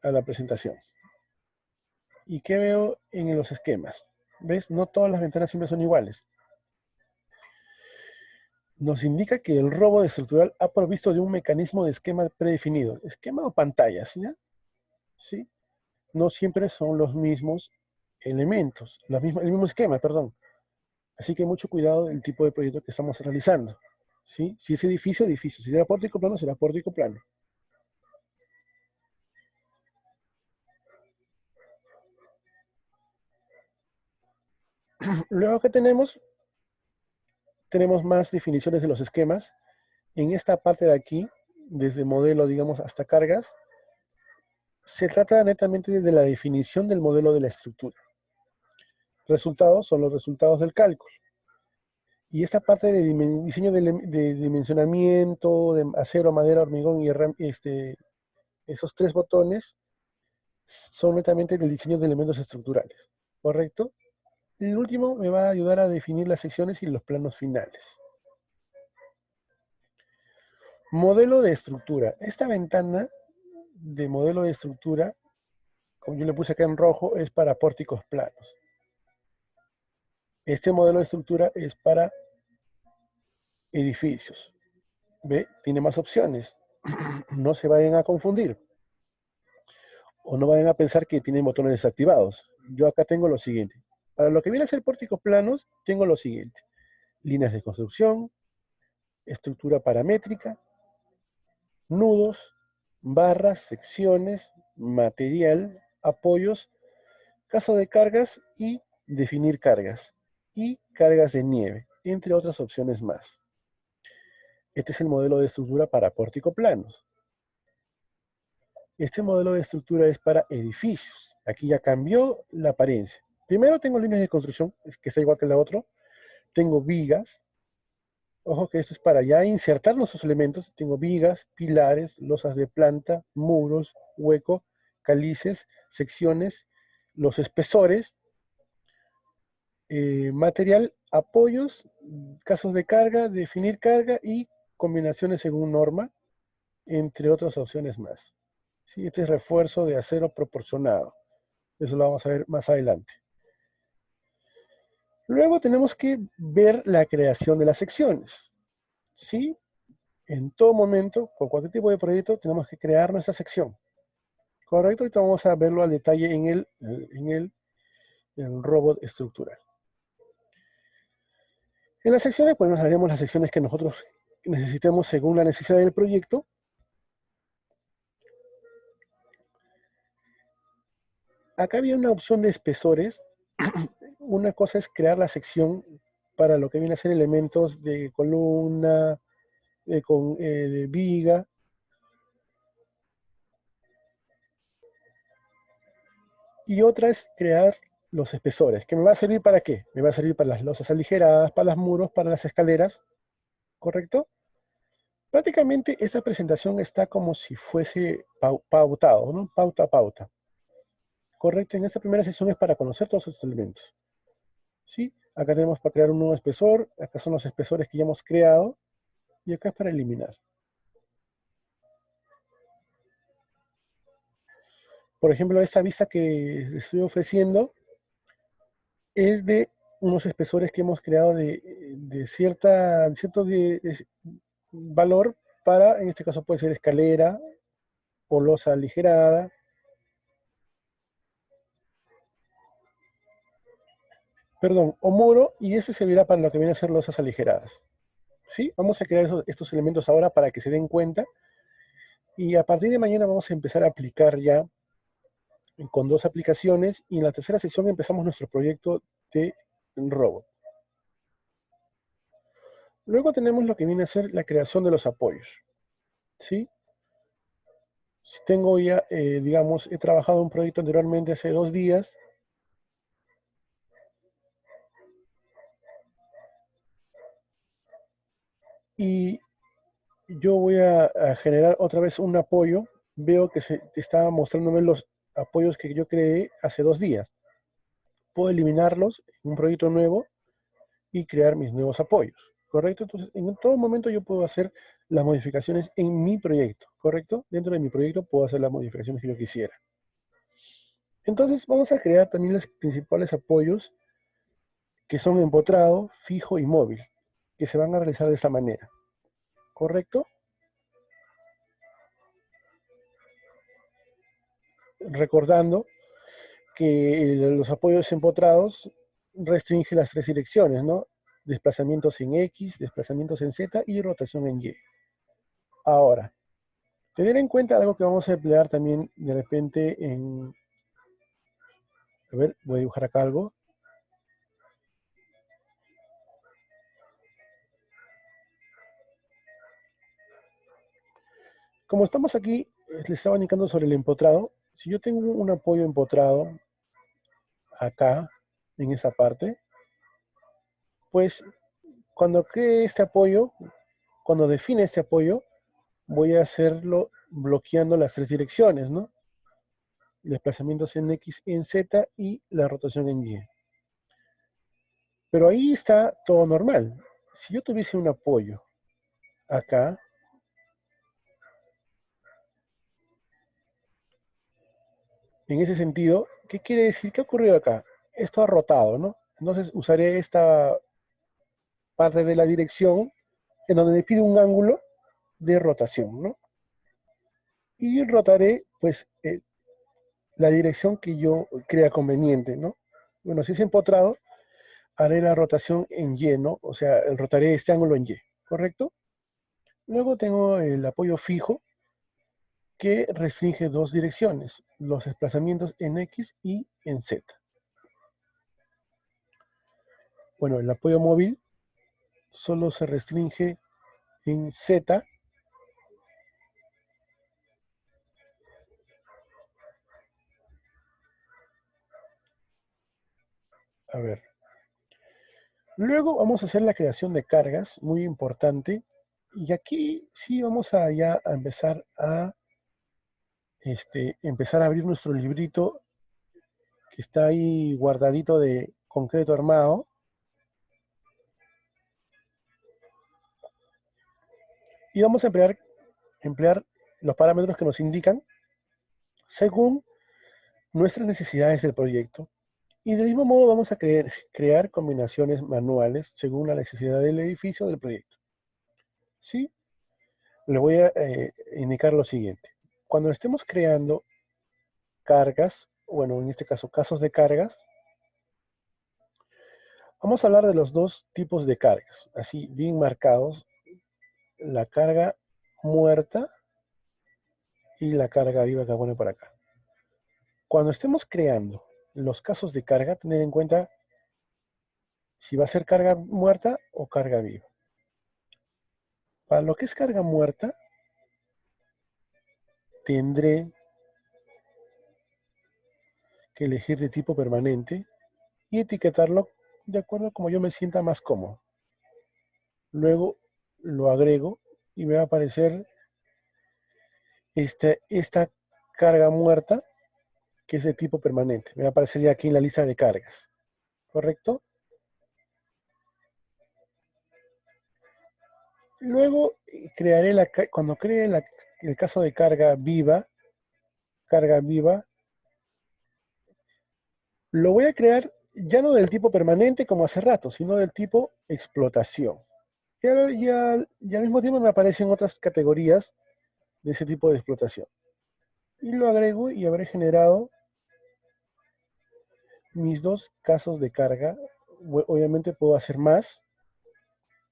la presentación. ¿Y qué veo en los esquemas? ¿Ves? No todas las ventanas siempre son iguales. Nos indica que el robo de estructural ha provisto de un mecanismo de esquema predefinido. Esquema o pantallas, ¿ya? ¿Sí? No siempre son los mismos elementos, el mismo esquema, perdón. Así que mucho cuidado del tipo de proyecto que estamos realizando. ¿Sí? Si es edificio, edificio. Si será pórtico plano, será pórtico plano. Luego que tenemos más definiciones de los esquemas. En esta parte de aquí, desde modelo, digamos, hasta cargas, se trata netamente de la definición del modelo de la estructura. Resultados son los resultados del cálculo. Y esta parte de diseño de dimensionamiento, de acero, madera, hormigón y esos tres botones son netamente del diseño de elementos estructurales. ¿Correcto? El último me va a ayudar a definir las secciones y los planos finales. Modelo de estructura. Esta ventana de modelo de estructura, como yo le puse acá en rojo, es para pórticos planos. Este modelo de estructura es para edificios. ¿Ve? Tiene más opciones. No se vayan a confundir. O no vayan a pensar que tienen botones desactivados. Yo acá tengo lo siguiente. Para lo que viene a ser pórticos planos, tengo lo siguiente. Líneas de construcción, estructura paramétrica, nudos, barras, secciones, material, apoyos, caso de cargas y definir cargas. Y cargas de nieve, entre otras opciones más. Este es el modelo de estructura para pórtico planos. Este modelo de estructura es para edificios. Aquí ya cambió la apariencia. Primero tengo líneas de construcción, que está igual que la otra. Tengo vigas. Ojo que esto es para ya insertar nuestros elementos. Tengo vigas, pilares, losas de planta, muros, hueco, calices, secciones, los espesores, material, apoyos, casos de carga, definir carga y combinaciones según norma, entre otras opciones más. ¿Sí? Este es refuerzo de acero proporcionado. Eso lo vamos a ver más adelante. Luego tenemos que ver la creación de las secciones. ¿Sí? En todo momento, con cualquier tipo de proyecto, tenemos que crear nuestra sección. ¿Correcto? Ahorita vamos a verlo al detalle en el robot estructural. En las secciones, pues nos haremos las secciones que nosotros necesitemos según la necesidad del proyecto. Acá había una opción de espesores. Una cosa es crear la sección para lo que viene a ser elementos de columna, de viga. Y otra es crear los espesores, que me va a servir para qué? Me va a servir para las losas aligeradas, para los muros, para las escaleras, ¿correcto? Prácticamente esta presentación está como si fuese pautado, ¿no? Pauta a pauta. Correcto, en esta primera sesión es para conocer todos estos elementos. ¿Sí? Acá tenemos para crear un nuevo espesor, acá son los espesores que ya hemos creado, y acá es para eliminar. Por ejemplo, esta vista que les estoy ofreciendo es de unos espesores que hemos creado de cierto valor para, en este caso puede ser escalera o losa aligerada. Perdón, o muro, y este servirá para lo que viene a ser losas aligeradas. ¿Sí? Vamos a crear estos elementos ahora para que se den cuenta, y a partir de mañana vamos a empezar a aplicar ya con dos aplicaciones, y en la tercera sesión empezamos nuestro proyecto de robot. Luego tenemos lo que viene a ser la creación de los apoyos. ¿Sí? Si tengo ya, digamos, he trabajado un proyecto anteriormente hace 2 días, y yo voy a generar otra vez un apoyo. Veo que se está mostrándome los apoyos que yo creé hace 2 días. Puedo eliminarlos en un proyecto nuevo y crear mis nuevos apoyos, ¿correcto? Entonces, en todo momento yo puedo hacer las modificaciones en mi proyecto, ¿correcto? Dentro de mi proyecto puedo hacer las modificaciones que yo quisiera. Entonces, vamos a crear también los principales apoyos, que son empotrado, fijo y móvil, que se van a realizar de esta manera, ¿correcto? Recordando que los apoyos empotrados restringen las 3 direcciones, ¿no? Desplazamientos en X, desplazamientos en Z y rotación en Y. Ahora, tener en cuenta algo que vamos a emplear también de repente en... A ver, voy a dibujar acá algo. Como estamos aquí, les estaba indicando sobre el empotrado. Si yo tengo un apoyo empotrado acá, en esa parte, pues cuando cree este apoyo, cuando define este apoyo, voy a hacerlo bloqueando las 3 direcciones, ¿no? Desplazamientos en X, en Z y la rotación en Y. Pero ahí está todo normal. Si yo tuviese un apoyo acá, En ese sentido, ¿qué quiere decir? ¿Qué ha ocurrido acá? Esto ha rotado, ¿no? Entonces usaré esta parte de la dirección en donde me pide un ángulo de rotación, ¿no? Y rotaré, pues, la dirección que yo crea conveniente, ¿no? Bueno, si es empotrado, haré la rotación en Y, ¿no? O sea, rotaré este ángulo en Y, ¿correcto? Luego tengo el apoyo fijo que restringe dos direcciones, los desplazamientos en X y en Z. Bueno, el apoyo móvil solo se restringe en Z. A ver. Luego vamos a hacer la creación de cargas, muy importante. Y aquí sí vamos a ya a empezar a abrir nuestro librito que está ahí guardadito de concreto armado. Y vamos a emplear los parámetros que nos indican según nuestras necesidades del proyecto. Y del mismo modo vamos a crear combinaciones manuales según la necesidad del edificio o del proyecto. ¿Sí? Le voy a indicar lo siguiente. Cuando estemos creando cargas, bueno, en este caso casos de cargas, vamos a hablar de los dos tipos de cargas, así bien marcados, la carga muerta y la carga viva que pone por acá. Cuando estemos creando los casos de carga, tener en cuenta si va a ser carga muerta o carga viva. Para lo que es carga muerta, tendré que elegir de tipo permanente y etiquetarlo de acuerdo a como yo me sienta más cómodo. Luego lo agrego y me va a aparecer esta carga muerta que es de tipo permanente. Me va a aparecer ya aquí en la lista de cargas. ¿Correcto? Luego crearé cuando cree el caso de carga viva, lo voy a crear ya no del tipo permanente como hace rato, sino del tipo explotación. Y al mismo tiempo me aparecen otras categorías de ese tipo de explotación. Y lo agrego y habré generado mis dos casos de carga. Obviamente puedo hacer más,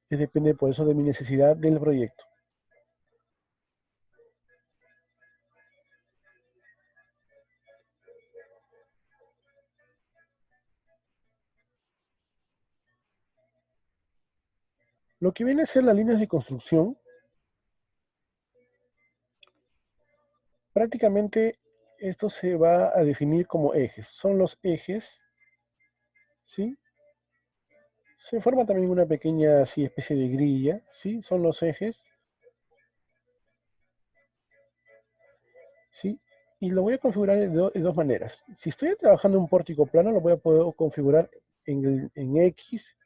depende por eso de mi necesidad del proyecto. Lo que viene a ser las líneas de construcción, prácticamente esto se va a definir como ejes. Son los ejes, ¿sí? Se forma también una pequeña así, especie de grilla, ¿sí? Son los ejes, ¿sí? Y lo voy a configurar de dos maneras. Si estoy trabajando en un pórtico plano, lo voy a poder configurar en X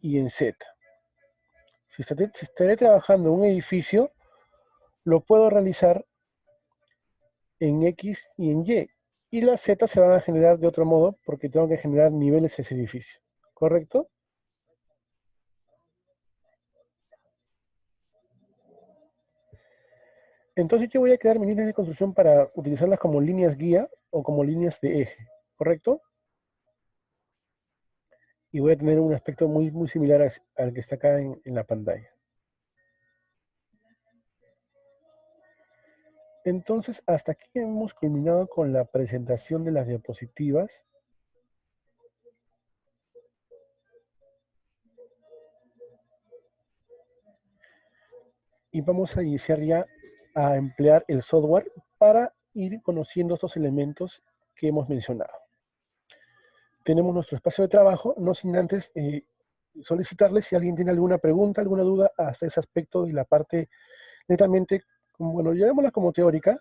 y en Z. Si estaré trabajando en un edificio, lo puedo realizar en X y en Y. Y las Z se van a generar de otro modo porque tengo que generar niveles a ese edificio. ¿Correcto? Entonces yo voy a crear mis líneas de construcción para utilizarlas como líneas guía o como líneas de eje. ¿Correcto? Y voy a tener un aspecto muy, muy similar al que está acá en la pantalla. Entonces, hasta aquí hemos culminado con la presentación de las diapositivas. Y vamos a iniciar ya a emplear el software para ir conociendo estos elementos que hemos mencionado. Tenemos nuestro espacio de trabajo, no sin antes solicitarles si alguien tiene alguna pregunta, alguna duda hasta ese aspecto y la parte netamente, bueno, llamémosla como teórica.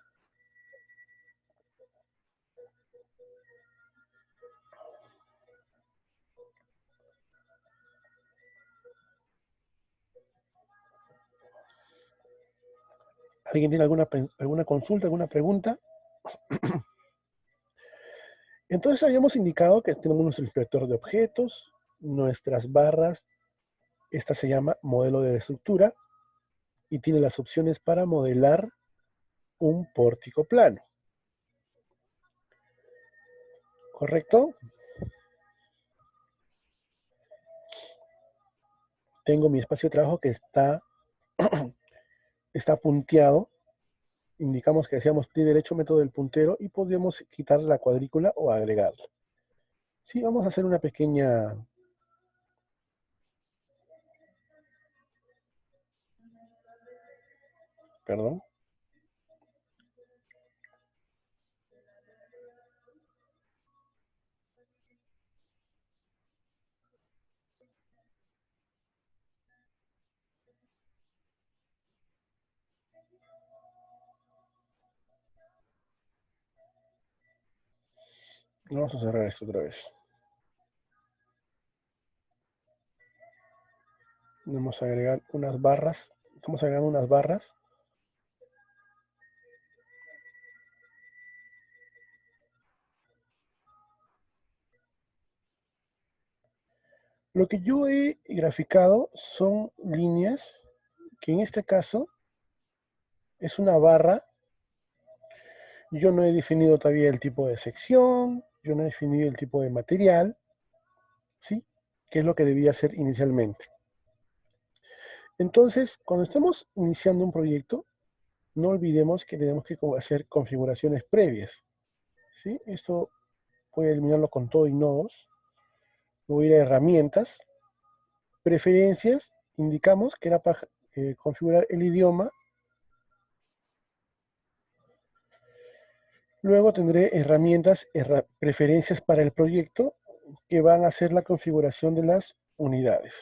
¿Alguien tiene alguna consulta, alguna pregunta? Entonces habíamos indicado que tenemos nuestro inspector de objetos, nuestras barras, esta se llama modelo de estructura y tiene las opciones para modelar un pórtico plano. ¿Correcto? Tengo mi espacio de trabajo que está, está punteado. Indicamos que hacíamos clic derecho, método del puntero, y podemos quitar la cuadrícula o agregarla. Sí, vamos a hacer una pequeña... Perdón. Vamos a cerrar esto otra vez. Vamos a agregar unas barras. Estamos agregando unas barras. Lo que yo he graficado son líneas que en este caso es una barra. Yo no he definido todavía el tipo de sección, yo no he definido el tipo de material, ¿sí? Que es lo que debía hacer inicialmente. Entonces, cuando estamos iniciando un proyecto, no olvidemos que tenemos que hacer configuraciones previas, ¿sí? Esto voy a eliminarlo con todo y nodos. Voy a ir a herramientas, preferencias, indicamos que era para configurar el idioma. Luego tendré herramientas, preferencias para el proyecto, que van a hacer la configuración de las unidades.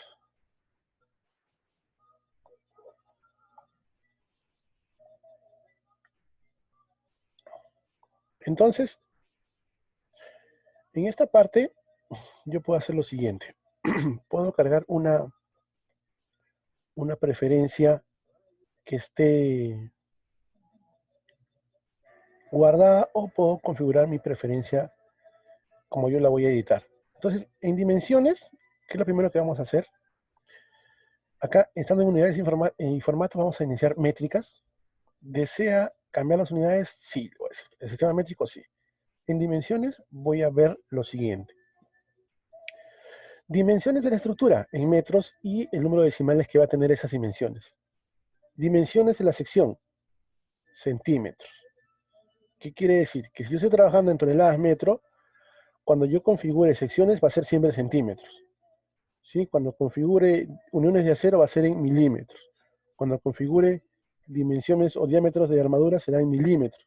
Entonces, en esta parte, yo puedo hacer lo siguiente. Puedo cargar una preferencia que esté guardada, o puedo configurar mi preferencia como yo la voy a editar. Entonces, en dimensiones, ¿qué es lo primero que vamos a hacer? Acá, estando en unidades y formatos, vamos a iniciar métricas. ¿Desea cambiar las unidades? Sí, lo voy a decir. El sistema métrico, sí. En dimensiones voy a ver lo siguiente. Dimensiones de la estructura en metros y el número de decimales que va a tener esas dimensiones. Dimensiones de la sección, centímetros. ¿Qué quiere decir? Que si yo estoy trabajando en toneladas metro, cuando yo configure secciones va a ser siempre en centímetros. ¿Sí? Cuando configure uniones de acero va a ser en milímetros. Cuando configure dimensiones o diámetros de armadura será en milímetros.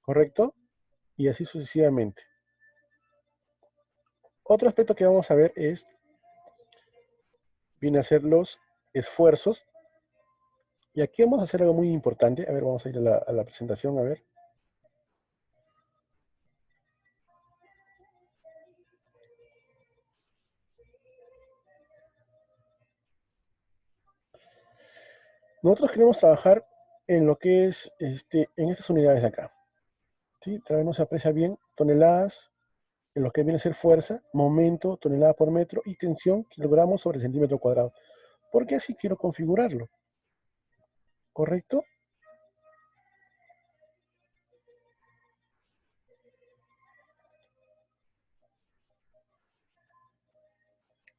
¿Correcto? Y así sucesivamente. Otro aspecto que vamos a ver viene a ser los esfuerzos. Y aquí vamos a hacer algo muy importante. A ver, vamos a ir a la presentación, a ver. Nosotros queremos trabajar en lo que es, en estas unidades de acá. ¿Sí? Tal vez no se aprecia bien, toneladas, en lo que viene a ser fuerza, momento, tonelada por metro, y tensión, kilogramos sobre centímetro cuadrado. Porque así quiero configurarlo. ¿Correcto?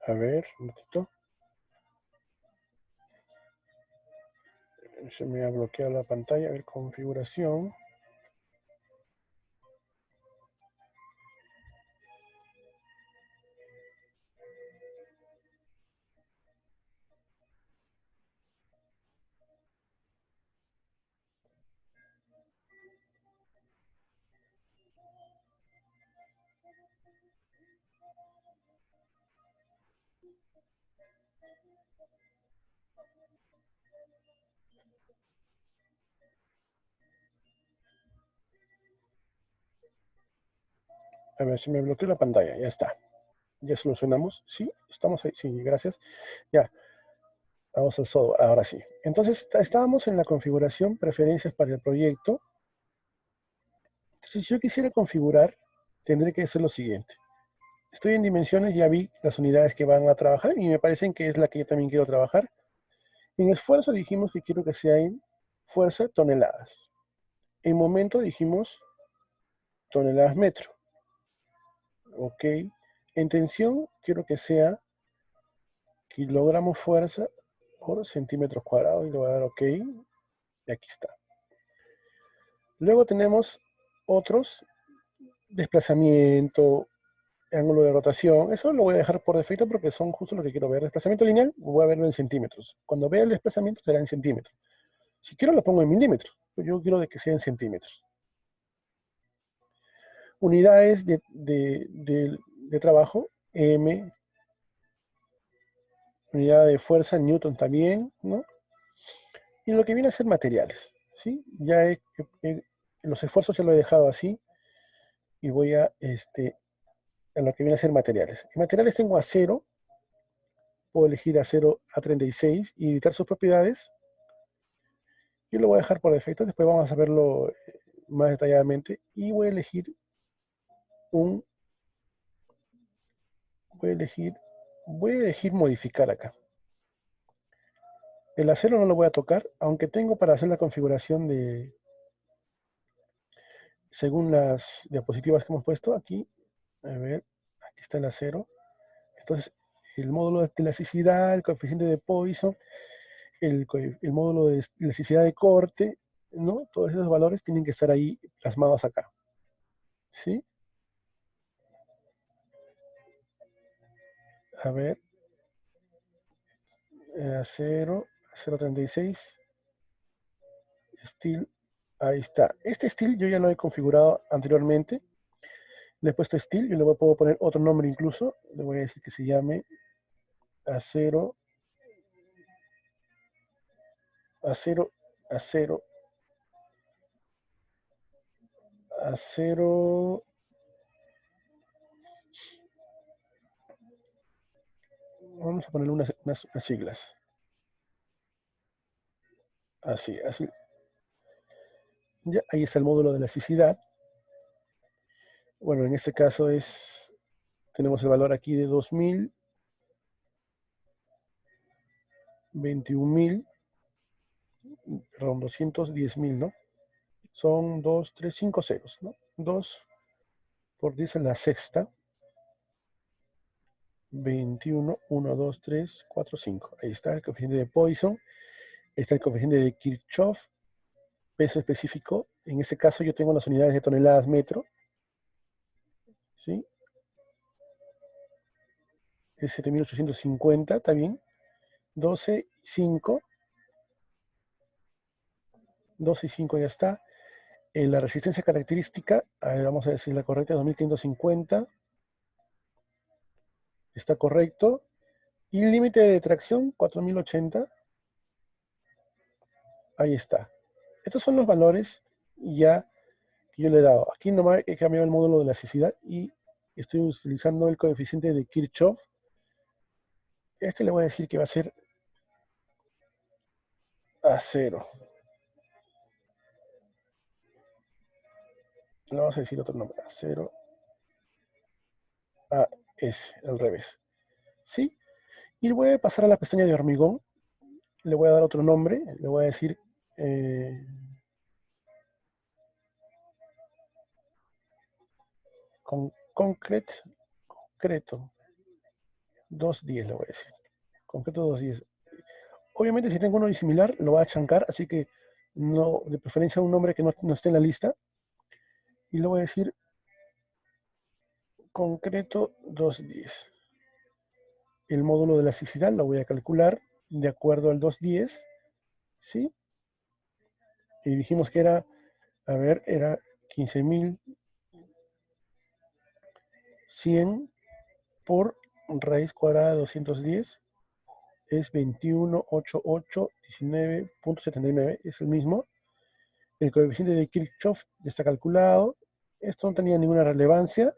A ver, un ratito. Se me ha bloqueado la pantalla. A ver, configuración. A ver, se me bloqueó la pantalla. Ya está. Ya solucionamos. Sí, estamos ahí. Sí, gracias. Ya. Vamos al software. Ahora sí. Entonces, estábamos en la configuración, preferencias para el proyecto. Entonces, si yo quisiera configurar, tendré que hacer lo siguiente. Estoy en dimensiones, ya vi las unidades que van a trabajar y me parecen que es la que yo también quiero trabajar. En esfuerzo dijimos que quiero que sea en fuerza toneladas. En momento dijimos toneladas metro. Ok. En tensión quiero que sea kilogramos fuerza por centímetros cuadrados y le voy a dar ok. Y aquí está. Luego tenemos otros, desplazamiento, ángulo de rotación. Eso lo voy a dejar por defecto porque son justo lo que quiero ver. Desplazamiento lineal, voy a verlo en centímetros. Cuando vea el desplazamiento será en centímetros. Si quiero lo pongo en milímetros. Yo quiero de que sea en centímetros. Unidades de trabajo, M. Unidad de fuerza, Newton también, ¿no? Y lo que viene a ser materiales, ¿sí? Los esfuerzos ya lo he dejado así. Y voy a lo que viene a ser materiales. En materiales tengo acero. Puedo elegir acero A36 y editar sus propiedades. Yo lo voy a dejar por defecto, después vamos a verlo más detalladamente. Y voy a elegir un... Voy a elegir modificar acá. El acero no lo voy a tocar, aunque tengo para hacer la configuración según las diapositivas que hemos puesto aquí. A ver, aquí está el acero. Entonces, el módulo de elasticidad, el coeficiente de Poisson, el módulo de elasticidad de corte, ¿no? Todos esos valores tienen que estar ahí plasmados acá. ¿Sí? A ver, acero, 0.36, steel, ahí está. Este steel yo ya lo he configurado anteriormente. Le he puesto steel, yo le puedo poner otro nombre incluso. Le voy a decir que se llame acero, acero, acero, acero. Vamos a ponerle unas siglas. Así, así. Ya, ahí está el módulo de elasticidad. Bueno, en este caso tenemos el valor aquí de 2000, 21.000, perdón, 210.000, ¿no? Son 2, 3, 5 ceros, ¿no? 2 por 10 en la sexta. 21, 1, 2, 3, 4, 5. Ahí está el coeficiente de Poisson. Está el coeficiente de Kirchhoff. Peso específico. En este caso yo tengo las unidades de toneladas metro. ¿Sí? Es 7.850, ¿está bien? 12, 5. 12 y 5 ya está. La resistencia característica, a ver, vamos a decir la correcta, 2.550. Está correcto. Y el límite de tracción, 4.080. Ahí está. Estos son los valores ya que yo le he dado. Aquí nomás he cambiado el módulo de elasticidad y estoy utilizando el coeficiente de Kirchhoff. Este le voy a decir que va a ser a 0. Le vamos a decir otro nombre, a 0, a S, al revés. ¿Sí? Y voy a pasar a la pestaña de hormigón. Le voy a dar otro nombre. Le voy a decir concreto 210, le voy a decir. Concreto 210. Obviamente si tengo uno similar, lo va a chancar, así que no, de preferencia un nombre que no esté en la lista. Y le voy a decir concreto 210. El módulo de elasticidad lo voy a calcular de acuerdo al 210, ¿sí? Y dijimos que era, a ver, era 15.100 por raíz cuadrada de 210, es 218819.79, es el mismo. El coeficiente de Kirchhoff ya está calculado. Esto no tenía ninguna relevancia.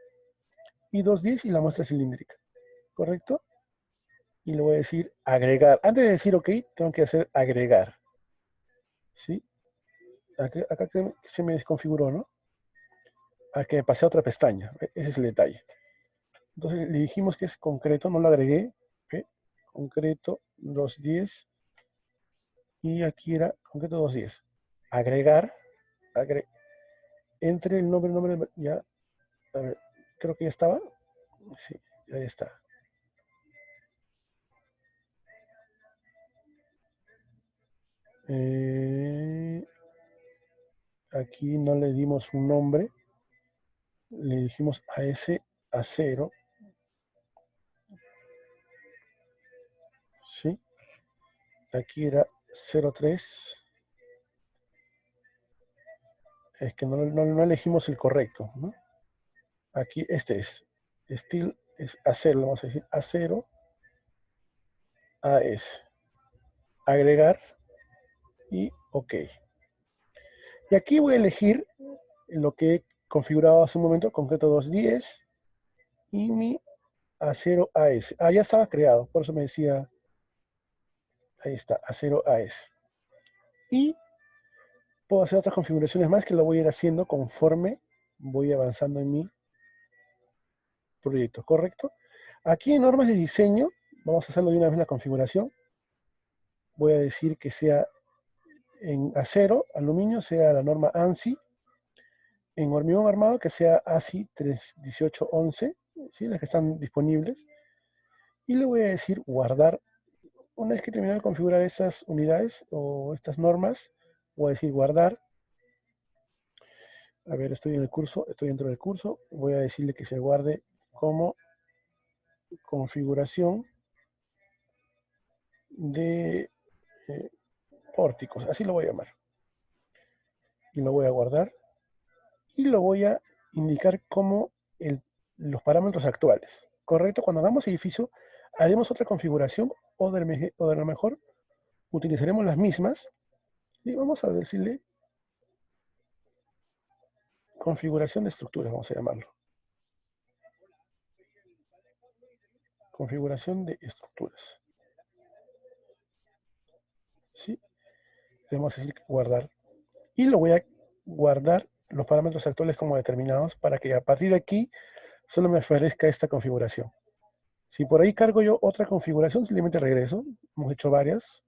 Y 210 y la muestra cilíndrica. ¿Correcto? Y le voy a decir agregar. Antes de decir OK, tengo que hacer agregar. ¿Sí? Acá se me desconfiguró, ¿no? a que pase a otra pestaña. Ese es el detalle. Entonces le dijimos que es concreto, no lo agregué. ¿Ok? Concreto 210. Y aquí era concreto 210. Agregar. Entre el nombre, ya. A ver, creo que ya estaba. Sí, ahí está. Aquí no le dimos un nombre. Le dijimos a ese A0. ¿Sí? Aquí era 03. Es que no elegimos el correcto, ¿no? Aquí este es. Steel es A0, vamos a decir A0, AS. Agregar y OK. Y aquí voy a elegir lo que he configurado hace un momento, concreto 210 y mi A0 AS. Ah, ya estaba creado, por eso me decía, ahí está, A0 AS. Y puedo hacer otras configuraciones más que lo voy a ir haciendo conforme voy avanzando en mi proyecto, ¿correcto? Aquí en normas de diseño, vamos a hacerlo de una vez la configuración. Voy a decir que sea en acero, aluminio, sea la norma ANSI. En hormigón armado, que sea ASI 31811, ¿sí? Las que están disponibles. Y le voy a decir guardar. Una vez que termine de configurar estas unidades o estas normas, voy a decir guardar. A ver, estoy en el curso, estoy dentro del curso. Voy a decirle que se guarde como configuración de pórticos. Así lo voy a llamar. Y lo voy a guardar. Y lo voy a indicar como los parámetros actuales. ¿Correcto? Cuando hagamos edificio, haremos otra configuración o de lo mejor utilizaremos las mismas. Y vamos a decirle configuración de estructuras, vamos a llamarlo. Configuración de estructuras. ¿Sí? Le vamos a decir guardar. Y lo voy a guardar los parámetros actuales como determinados para que a partir de aquí solo me aparezca esta configuración. Si por ahí cargo yo otra configuración, simplemente regreso. Hemos hecho varias.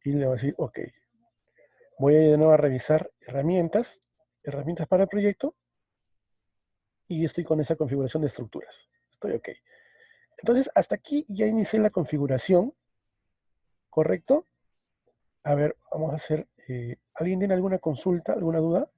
Y le voy a decir OK. Voy a ir de nuevo a revisar herramientas para el proyecto. Y estoy con esa configuración de estructuras. Estoy OK. Entonces, hasta aquí ya inicié la configuración. ¿Correcto? A ver, vamos a hacer... ¿alguien tiene alguna consulta, alguna duda?